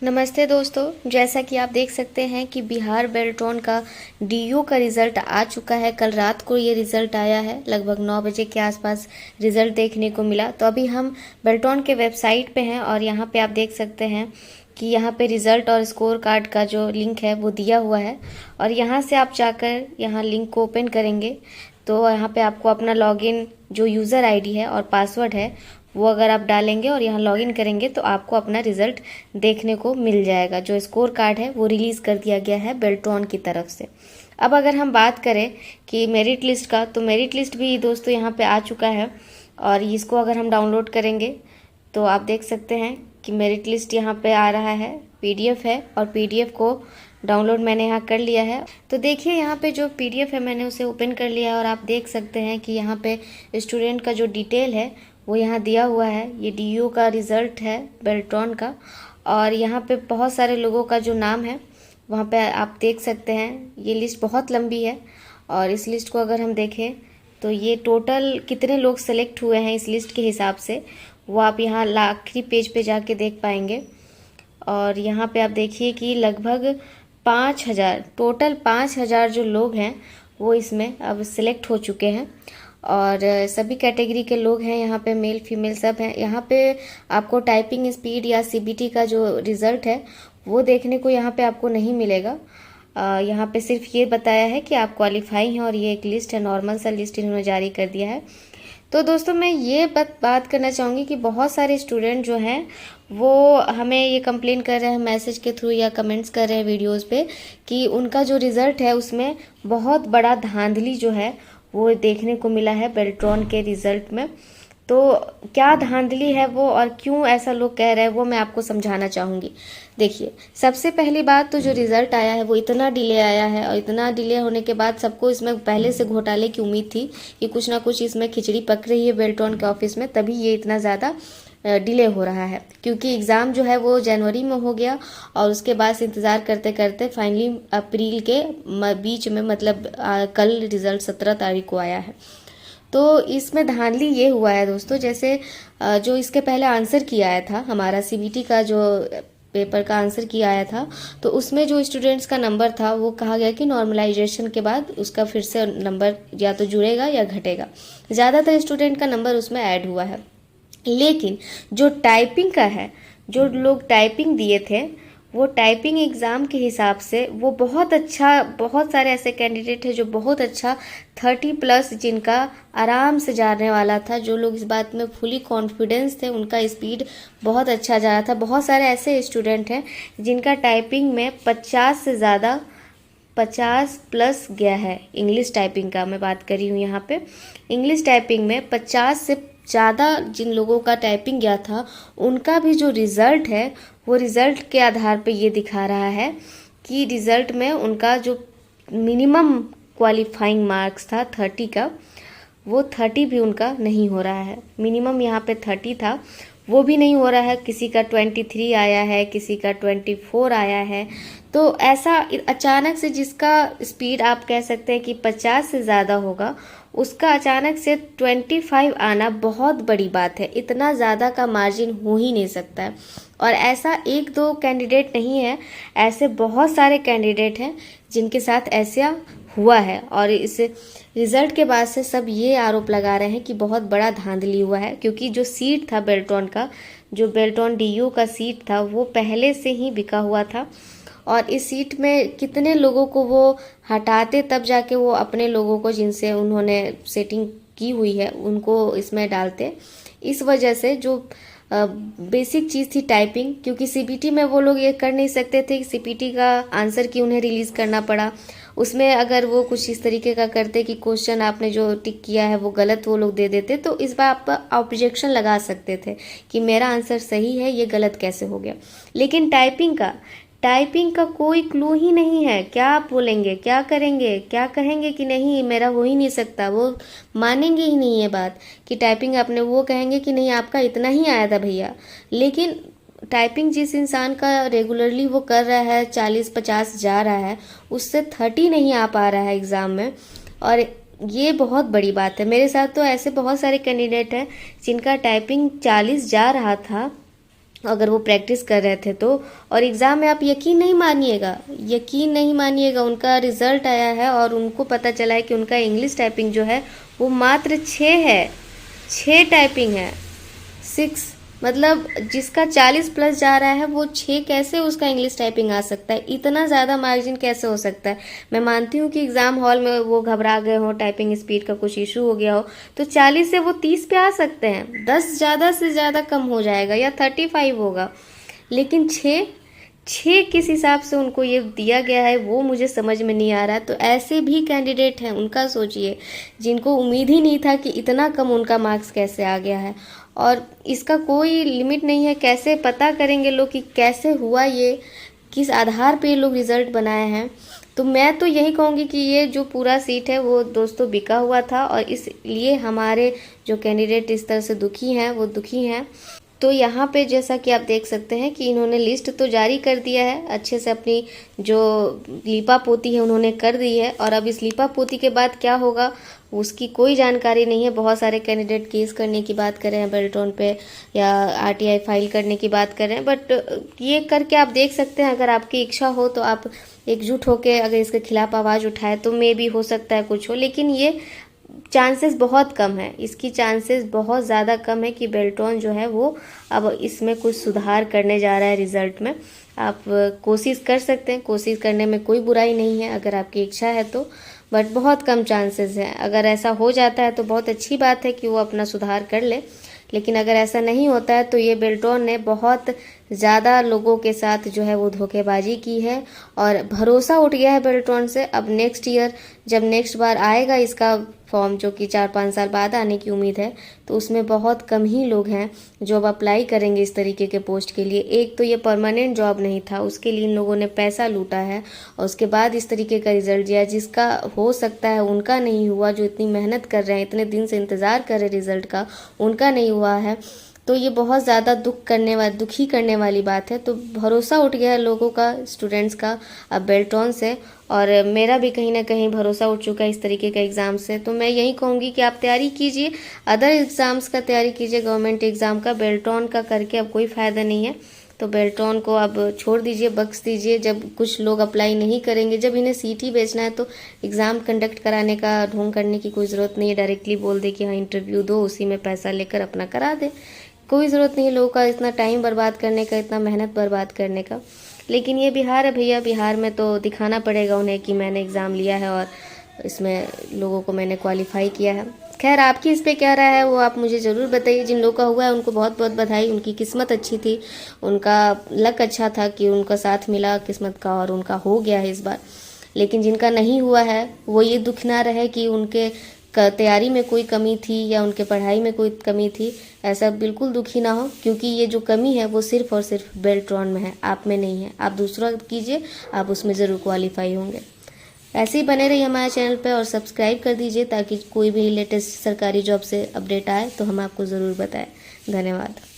नमस्ते दोस्तों, जैसा कि आप देख सकते हैं कि बिहार बेल्ट्रॉन का डीयू का रिज़ल्ट आ चुका है। कल रात को ये रिज़ल्ट आया है, लगभग 9 बजे के आसपास रिज़ल्ट देखने को मिला। तो अभी हम बेल्ट्रॉन के वेबसाइट पे हैं और यहाँ पे आप देख सकते हैं कि यहाँ पे रिज़ल्ट और स्कोर कार्ड का जो लिंक है वो दिया हुआ है। और यहाँ से आप जाकर यहाँ लिंक को ओपन करेंगे तो यहाँ पे आपको अपना लॉगिन जो यूज़र आईडी है और पासवर्ड है वो अगर आप डालेंगे और यहाँ लॉगिन करेंगे तो आपको अपना रिज़ल्ट देखने को मिल जाएगा। जो स्कोर कार्ड है वो रिलीज़ कर दिया गया है बेल्ट्रॉन की तरफ से। अब अगर हम बात करें कि मेरिट लिस्ट का, तो मेरिट लिस्ट भी दोस्तों यहाँ पे आ चुका है और इसको अगर हम डाउनलोड करेंगे तो आप देख सकते हैं कि मेरिट लिस्ट यहाँ पे आ रहा है, पीडीएफ है और पीडीएफ को डाउनलोड मैंने यहाँ कर लिया है। तो देखिए यहाँ पे जो पीडीएफ है मैंने उसे ओपन कर लिया है और आप देख सकते हैं कि यहाँ पे स्टूडेंट का जो डिटेल है वो यहाँ दिया हुआ है। ये डीयू का रिज़ल्ट है बेल्ट्रॉन का और यहाँ पे बहुत सारे लोगों का जो नाम है वहाँ पे आप देख सकते हैं। ये लिस्ट बहुत लंबी है और इस लिस्ट को अगर हम देखें तो ये टोटल कितने लोग सेलेक्ट हुए हैं इस लिस्ट के हिसाब से वो आप यहाँ आखिरी पेज पे जाके देख पाएंगे। और यहाँ पे आप देखिए कि लगभग 5,000 टोटल 5,000 जो लोग हैं वो इसमें अब सिलेक्ट हो चुके हैं और सभी कैटेगरी के लोग हैं यहाँ पे, मेल फीमेल सब हैं। यहाँ पे आपको टाइपिंग स्पीड या सीबीटी का जो रिज़ल्ट है वो देखने को यहाँ पे आपको नहीं मिलेगा। यहाँ पे सिर्फ ये बताया है कि आप क्वालिफाई हैं और ये एक लिस्ट है, नॉर्मल सा लिस्ट इन्होंने जारी कर दिया है। तो दोस्तों मैं ये बात करना चाहूँगी कि बहुत सारे स्टूडेंट जो हैं वो हमें ये कंप्लेन कर रहे हैं मैसेज के थ्रू या कमेंट्स कर रहे हैं वीडियोस पे कि उनका जो रिज़ल्ट है उसमें बहुत बड़ा धांधली जो है वो देखने को मिला है बेल्ट्रॉन के रिज़ल्ट में। तो क्या धांधली है वो और क्यों ऐसा लोग कह रहे हैं वो मैं आपको समझाना चाहूँगी। देखिए, सबसे पहली बात तो जो रिज़ल्ट आया है वो इतना डिले आया है और इतना डिले होने के बाद सबको इसमें पहले से घोटाले की उम्मीद थी कि कुछ ना कुछ इसमें खिचड़ी पक रही है बेल्ट्रॉन के ऑफिस में, तभी ये इतना ज़्यादा डिले हो रहा है। क्योंकि एग्ज़ाम जो है वो जनवरी में हो गया और उसके बाद से इंतज़ार करते करते फाइनली अप्रैल के बीच में मतलब कल रिज़ल्ट 17 तारीख को आया है। तो इसमें धांधली ये हुआ है दोस्तों, जैसे जो इसके पहले आंसर किया आया था, हमारा सीबीटी का जो पेपर का आंसर किया आया था, तो उसमें जो स्टूडेंट्स का नंबर था वो कहा गया कि नॉर्मलाइजेशन के बाद उसका फिर से नंबर या तो जुड़ेगा या घटेगा। ज़्यादातर स्टूडेंट का नंबर उसमें ऐड हुआ है। लेकिन जो टाइपिंग का है, जो लोग टाइपिंग दिए थे वो टाइपिंग एग्ज़ाम के हिसाब से वो बहुत अच्छा, बहुत सारे ऐसे कैंडिडेट हैं जो बहुत अच्छा 30+ जिनका आराम से जाने वाला था, जो लोग इस बात में फुली कॉन्फिडेंस थे, उनका स्पीड बहुत अच्छा जा रहा था। बहुत सारे ऐसे स्टूडेंट हैं जिनका टाइपिंग में 50 से ज़्यादा 50+ गया है। इंग्लिश टाइपिंग का मैं बात कर रही हूँ यहाँ पे। इंग्लिश टाइपिंग में 50 से ज़्यादा जिन लोगों का टाइपिंग गया था उनका भी जो रिज़ल्ट है वो रिज़ल्ट के आधार पे ये दिखा रहा है कि रिज़ल्ट में उनका जो मिनिमम क्वालिफाइंग मार्क्स था 30 का, वो 30 भी उनका नहीं हो रहा है। मिनिमम यहाँ पे 30 था वो भी नहीं हो रहा है। किसी का 23 आया है, किसी का 24 आया है। तो ऐसा अचानक से जिसका स्पीड आप कह सकते हैं कि 50 से ज़्यादा होगा, उसका अचानक से 25 आना बहुत बड़ी बात है। इतना ज़्यादा का मार्जिन हो ही नहीं सकता है। और ऐसा एक दो कैंडिडेट नहीं है, ऐसे बहुत सारे कैंडिडेट हैं जिनके साथ ऐसा हुआ है। और इस रिज़ल्ट के बाद से सब ये आरोप लगा रहे हैं कि बहुत बड़ा धांधली हुआ है, क्योंकि जो सीट था बेल्ट्रॉन का, जो बेल्ट्रॉन डीयू का सीट था वो पहले से ही बिका हुआ था और इस सीट में कितने लोगों को वो हटाते तब जाके वो अपने लोगों को जिनसे उन्होंने सेटिंग की हुई है उनको इसमें डालते। इस वजह से जो बेसिक चीज़ थी टाइपिंग, क्योंकि सीबीटी में वो लोग ये कर नहीं सकते थे कि सीबीटी का आंसर की उन्हें रिलीज़ करना पड़ा। उसमें अगर वो कुछ इस तरीके का करते कि क्वेश्चन आपने जो टिक किया है वो गलत वो लोग दे देते, तो इस बार आप ऑब्जेक्शन लगा सकते थे कि मेरा आंसर सही है, ये गलत कैसे हो गया। लेकिन टाइपिंग का कोई क्लू ही नहीं है। क्या आप बोलेंगे, क्या करेंगे, क्या कहेंगे कि नहीं मेरा हो ही नहीं सकता, वो मानेंगे ही नहीं ये बात कि टाइपिंग आपने, वो कहेंगे कि नहीं आपका इतना ही आया था भैया। लेकिन टाइपिंग जिस इंसान का रेगुलरली वो कर रहा है 40-50 जा रहा है, उससे 30 नहीं आ पा रहा है एग्ज़ाम में, और ये बहुत बड़ी बात है। मेरे साथ तो ऐसे बहुत सारे कैंडिडेट हैं जिनका टाइपिंग 40 जा रहा था अगर वो प्रैक्टिस कर रहे थे तो। और एग्ज़ाम में आप यकीन नहीं मानिएगा उनका रिज़ल्ट आया है और उनको पता चला है कि उनका इंग्लिश टाइपिंग जो है वो मात्र 6 है। 6 टाइपिंग है, 6। मतलब जिसका 40 प्लस जा रहा है वो 6 कैसे उसका इंग्लिश टाइपिंग आ सकता है? इतना ज़्यादा मार्जिन कैसे हो सकता है? मैं मानती हूँ कि एग्ज़ाम हॉल में वो घबरा गए हो, टाइपिंग स्पीड का कुछ इशू हो गया हो, तो 40 से वो 30 पे आ सकते हैं, 10 ज़्यादा से ज़्यादा कम हो जाएगा या 35 होगा। लेकिन 6 किस हिसाब से उनको ये दिया गया है वो मुझे समझ में नहीं आ रहा। तो ऐसे भी कैंडिडेट हैं, उनका सोचिए, जिनको उम्मीद ही नहीं था कि इतना कम उनका मार्क्स कैसे आ गया है। और इसका कोई लिमिट नहीं है, कैसे पता करेंगे लोग कि कैसे हुआ ये, किस आधार पे ये लोग रिजल्ट बनाए हैं। तो मैं तो यही कहूँगी कि ये जो पूरा सीट है वो दोस्तों बिका हुआ था, और इसलिए हमारे जो कैंडिडेट इस तरह से दुखी हैं वो दुखी हैं। तो यहाँ पे जैसा कि आप देख सकते हैं कि इन्होंने लिस्ट तो जारी कर दिया है, अच्छे से अपनी जो लीपा पोती है उन्होंने कर दी है, और अब इस लीपा पोती के बाद क्या होगा उसकी कोई जानकारी नहीं है। बहुत सारे कैंडिडेट केस करने की बात कर रहे हैं बेल्ट्रॉन पे, या आरटीआई फाइल करने की बात कर रहे हैं, बट ये करके आप देख सकते हैं, अगर आपकी इच्छा हो तो आप एकजुट होकर अगर इसके खिलाफ आवाज़ उठाए तो मे भी हो सकता है कुछ हो। लेकिन ये चांसेस बहुत कम है, इसकी चांसेस बहुत ज़्यादा कम है कि बेल्ट्रॉन जो है वो अब इसमें कुछ सुधार करने जा रहा है रिज़ल्ट में। आप कोशिश कर सकते हैं, कोशिश करने में कोई बुराई नहीं है अगर आपकी इच्छा है तो, बट बहुत कम चांसेस हैं। अगर ऐसा हो जाता है तो बहुत अच्छी बात है कि वो अपना सुधार कर ले, लेकिन अगर ऐसा नहीं होता है तो ये बेल्ट्रॉन ने बहुत ज़्यादा लोगों के साथ जो है वो धोखेबाजी की है, और भरोसा उठ गया है बेल्ट्रॉन से। अब नेक्स्ट ईयर जब नेक्स्ट बार आएगा इसका फॉर्म, जो कि 4-5 साल बाद आने की उम्मीद है, तो उसमें बहुत कम ही लोग हैं जो अब अप्लाई करेंगे इस तरीके के पोस्ट के लिए। एक तो ये परमानेंट जॉब नहीं था, उसके लिए इन लोगों ने पैसा लूटा है, और उसके बाद इस तरीके का रिजल्ट दिया जिसका हो सकता है उनका नहीं हुआ, जो इतनी मेहनत कर रहे हैं, इतने दिन से इंतज़ार कर रहे रिजल्ट का, उनका नहीं हुआ है। तो ये बहुत ज़्यादा दुखी करने वाली बात है। तो भरोसा उठ गया है लोगों का, स्टूडेंट्स का अब बेल्ट्रॉन से, और मेरा भी कहीं ना कहीं भरोसा उठ चुका है इस तरीके का एग्ज़ाम से। तो मैं यही कहूँगी कि आप तैयारी कीजिए, अदर एग्ज़ाम्स का तैयारी कीजिए, गवर्नमेंट एग्ज़ाम का। बेल्ट्रॉन का करके अब कोई फ़ायदा नहीं है, तो बेल्ट्रॉन को अब छोड़ दीजिए, बख्श दीजिए। जब कुछ लोग अप्लाई नहीं करेंगे, जब इन्हें सीट ही बेचना है तो एग्ज़ाम कंडक्ट कराने का ढोंग करने की कोई ज़रूरत नहीं है। डायरेक्टली बोल दे कि हाँ इंटरव्यू दो, उसी में पैसा लेकर अपना करा दे, कोई ज़रूरत नहीं है लोगों का इतना टाइम बर्बाद करने का, इतना मेहनत बर्बाद करने का। लेकिन ये बिहार है भैया, बिहार में तो दिखाना पड़ेगा उन्हें कि मैंने एग्ज़ाम लिया है और इसमें लोगों को मैंने क्वालिफाई किया है। खैर आपकी इस पे क्या राय है वो आप मुझे ज़रूर बताइए। जिन लोगों का हुआ है उनको बहुत बहुत बधाई, उनकी किस्मत अच्छी थी, उनका लक अच्छा था कि उनका साथ मिला किस्मत का और उनका हो गया है इस बार। लेकिन जिनका नहीं हुआ है वो ये दुख ना रहे कि उनके तैयारी में कोई कमी थी या उनके पढ़ाई में कोई कमी थी, ऐसा बिल्कुल दुखी ना हो, क्योंकि ये जो कमी है वो सिर्फ और सिर्फ बेल्ट्रॉन में है, आप में नहीं है। आप दूसरा कीजिए, आप उसमें ज़रूर क्वालिफाई होंगे। ऐसे ही बने रहिए हमारे चैनल पे और सब्सक्राइब कर दीजिए ताकि कोई भी लेटेस्ट सरकारी जॉब से अपडेट आए तो हम आपको ज़रूर बताएं। धन्यवाद।